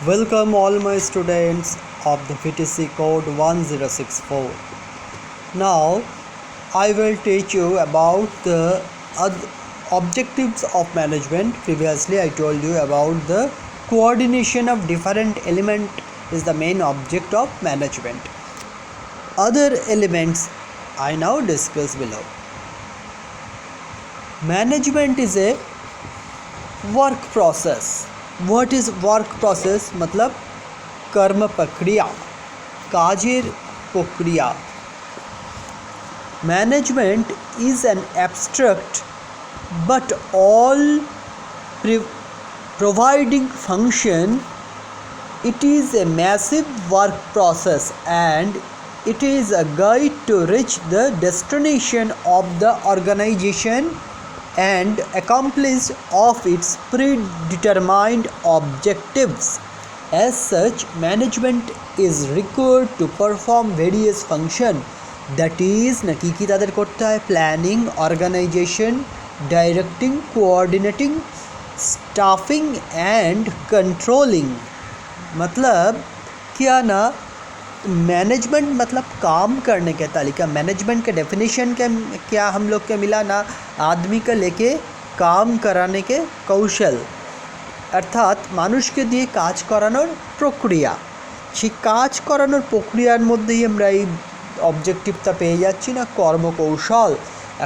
Welcome all my students of the VTC code 1064. Now I will teach you about the objectives of management. Previously I told you about the coordination of different elements is the main object of management. Other elements I now discuss below. Management is a work process. What is work process? मतलब कर्म प्रक्रिया, काजेर प्रक्रिया. Management is an abstract but all providing function. It is a massive work process and it is a guide to reach the destination of the organization and accomplish of its predetermined objectives. As such, management is required to perform various functions. That is, की ताদের করতে হয় planning, organization, directing, coordinating, staffing and controlling. मतलब क्या ना management मतलब काम करने के तरीका. मैनेजमेंट के डेफिनेशन के क्या हम लोग के मिला ना, आदमी का लेके काम कराने के कौशल, अर्थात মানুষকে দিয়ে কাজ করানোর প্রক্রিয়া. সেই কাজ করানোর প্রক্রিয়ার মধ্যেই আমরা এই অবজেক্টিভটা পেয়ে যাচ্ছি ना, কর্মকৌশল,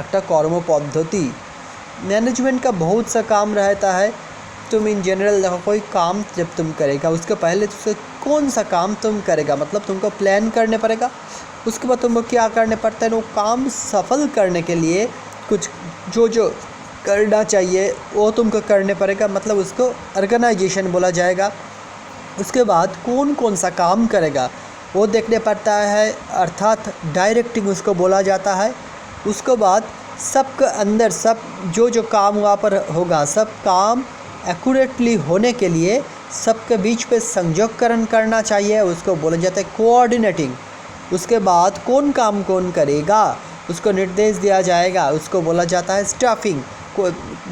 একটা কর্মপদ্ধতি. मैनेजमेंट का बहुत सा काम रहता है. तुम इन जनरल देखो, कोई काम जब तुम करेगा उसके पहले तुझसे कौन सा काम तुम करेगा, मतलब तुमको प्लान करने पड़ेगा. उसके बाद तुमको क्या करने पड़ता है, वो काम सफल करने के लिए कुछ जो करना चाहिए वो तुमको करने पड़ेगा, मतलब उसको ऑर्गेनाइजेशन बोला जाएगा. उसके बाद कौन कौन सा काम करेगा वो देखने पड़ता है, अर्थात डायरेक्टिंग उसको बोला जाता है. उसके बाद सबके अंदर सब जो काम वहाँ पर होगा, सब काम एक्यूरेटली होने के लिए सबके बीच पे संयोगकरण करना चाहिए, उसको बोला जाता है कोऑर्डिनेटिंग. उसके बाद कौन काम कौन करेगा उसको निर्देश दिया जाएगा, उसको बोला जाता है स्टाफिंग.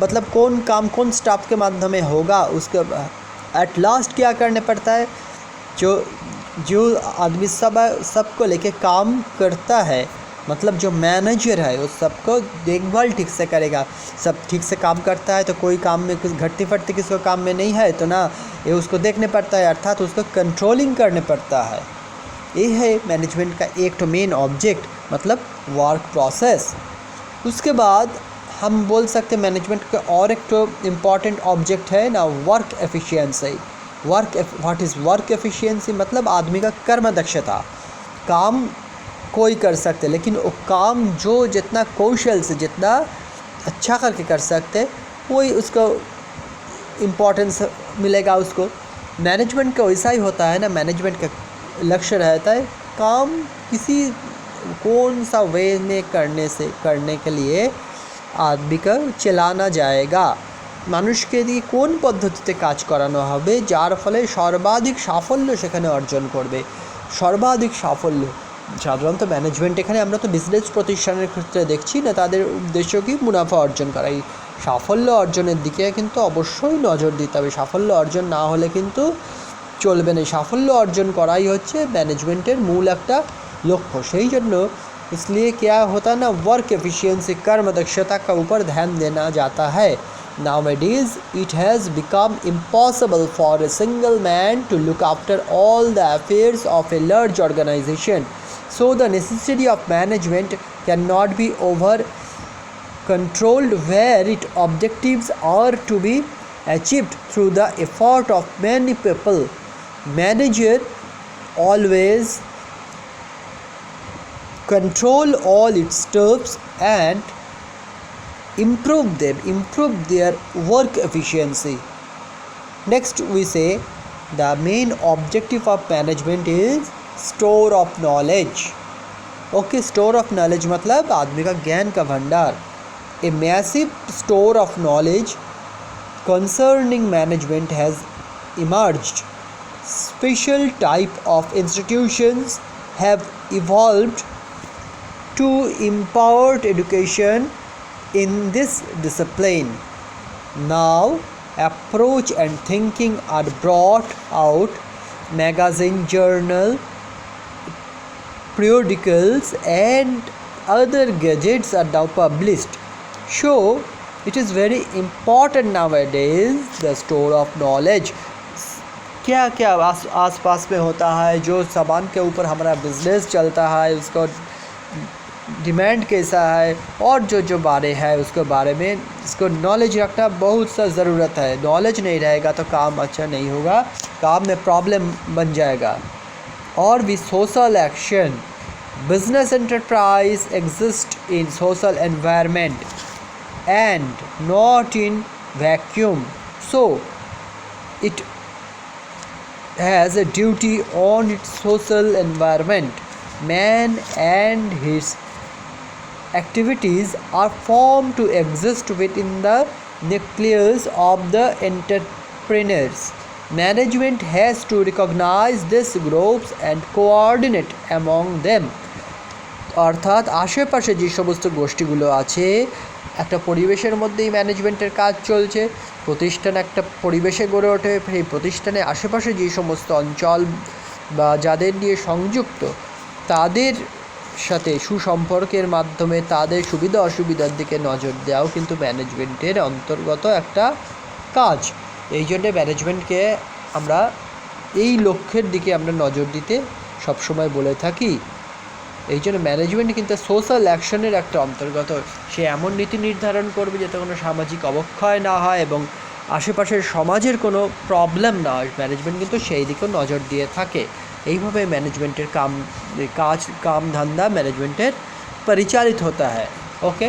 मतलब कौन काम कौन स्टाफ के माध्यम में होगा. उसके एट लास्ट क्या करने पड़ता है, जो आदमी सबको लेके काम करता है, मतलब जो मैनेजर है वो सबको देखभाल ठीक से करेगा. सब ठीक से काम करता है तो कोई काम में कुछ घटती फटती किसी काम में नहीं है तो ना, ये उसको देखने पड़ता है, अर्थात उसको कंट्रोलिंग करने पड़ता है. ये है मैनेजमेंट का एक तो मेन ऑब्जेक्ट, मतलब वर्क प्रोसेस. उसके बाद हम बोल सकते हैं मैनेजमेंट का और एक तो इम्पॉर्टेंट ऑब्जेक्ट है ना, work efficiency. What is work efficiency? मतलब आदमी का कर्म दक्षता. काम कोई कर सकते, लेकिन वो काम जो जितना कौशल से जितना अच्छा करके कर सकते वही उसको इम्पोर्टेंस मिलेगा उसको. मैनेजमेंट का वैसा ही होता है ना, मैनेजमेंट का लक्ष्य रहता है काम किसी कौन सा वे में करने के लिए आदमी का चलाना जाएगा, মানুষকে দিয়ে কোন পদ্ধতিতে কাজ করানো হবে যার ফলে সর্বাধিক সাফল্য সেখানে অর্জন করবে. সর্বাধিক সাফল্য সাধারণত ম্যানেজমেন্ট এখানে আমরা তো বিজনেস প্রতিষ্ঠানের ক্ষেত্রে দেখছি না, তাদের উদ্দেশ্য কি মুনাফা অর্জন করা. এই সাফল্য অর্জনের দিকে কিন্তু অবশ্যই নজর দিতে হবে. সাফল্য অর্জন না হলে কিন্তু চলবে না. সাফল্য অর্জন করাই হচ্ছে ম্যানেজমেন্টের মূল একটা লক্ষ্য. সেই জন্য इसलिए क्या होता है ना, वर्क एफिशिएंसी कर्म दक्षता का ऊपर ध्यान देना जाता है. Nowadays it has become impossible for a single man to look after all the affairs of a large organization. So the necessity of management cannot be over controlled, where its objectives are to be achieved through the effort of many people. Manager always control all its steps and improve their work efficiency. Next we say the main objective of management is store of knowledge. Okay, store of knowledge मतलब आदमी का ज्ञान का भंडार. A massive store of knowledge concerning management has emerged. Special type of institutions have evolved to impart education in this discipline. Now approach and thinking are brought out. Magazine, journal, periodicals and other gadgets are now published. So it is very important nowadays the store of knowledge. क्या क्या आस पास में होता है, जो सामान के ऊपर हमारा बिजनेस चलता है उसका डिमांड कैसा है और जो बारे है उसके बारे में इसको नॉलेज रखना बहुत सा ज़रूरत है. नॉलेज नहीं रहेगा तो काम अच्छा नहीं होगा, काम में प्रॉब्लम बन जाएगा. और भी social action. Business enterprise exist in social environment and not in vacuum, so it has a duty on its social environment. Man and his activities are formed to exist within the nucleus of the entrepreneurs. Management has to recognize these groups and coordinate among them. অর্থাৎ আশেপাশে যে সমস্ত গোষ্ঠীগুলো আছে একটা পরিবেশের মধ্যেই ম্যানেজমেন্টের কাজ চলছে. প্রতিষ্ঠান একটা পরিবেশে গড়ে ওঠে, সেই প্রতিষ্ঠানের আশেপাশে যে সমস্ত অঞ্চল বা যাদের নিয়ে সংযুক্ত তাদের সাথে সুসম্পর্কের মাধ্যমে তাদের সুবিধা অসুবিধার দিকে নজর দেওয়াও কিন্তু ম্যানেজমেন্টের অন্তর্গত একটা কাজ. এই জন্যে ম্যানেজমেন্টকে আমরা এই লক্ষ্যের দিকে আমরা নজর দিতে সবসময় বলে থাকি. এই জন্য ম্যানেজমেন্ট কিন্তু সোশ্যাল অ্যাকশনের একটা অন্তর্গত. সে এমন নীতি নির্ধারণ করবে যাতে কোনো সামাজিক অবক্ষয় না হয় এবং আশেপাশের সমাজের কোনো প্রবলেম না হয়. ম্যানেজমেন্ট কিন্তু সেই দিকেও নজর দিয়ে থাকে. এইভাবে ম্যানেজমেন্টের কাম ধান্দা ম্যানেজমেন্টের পরিচালিত হতা है. ओके.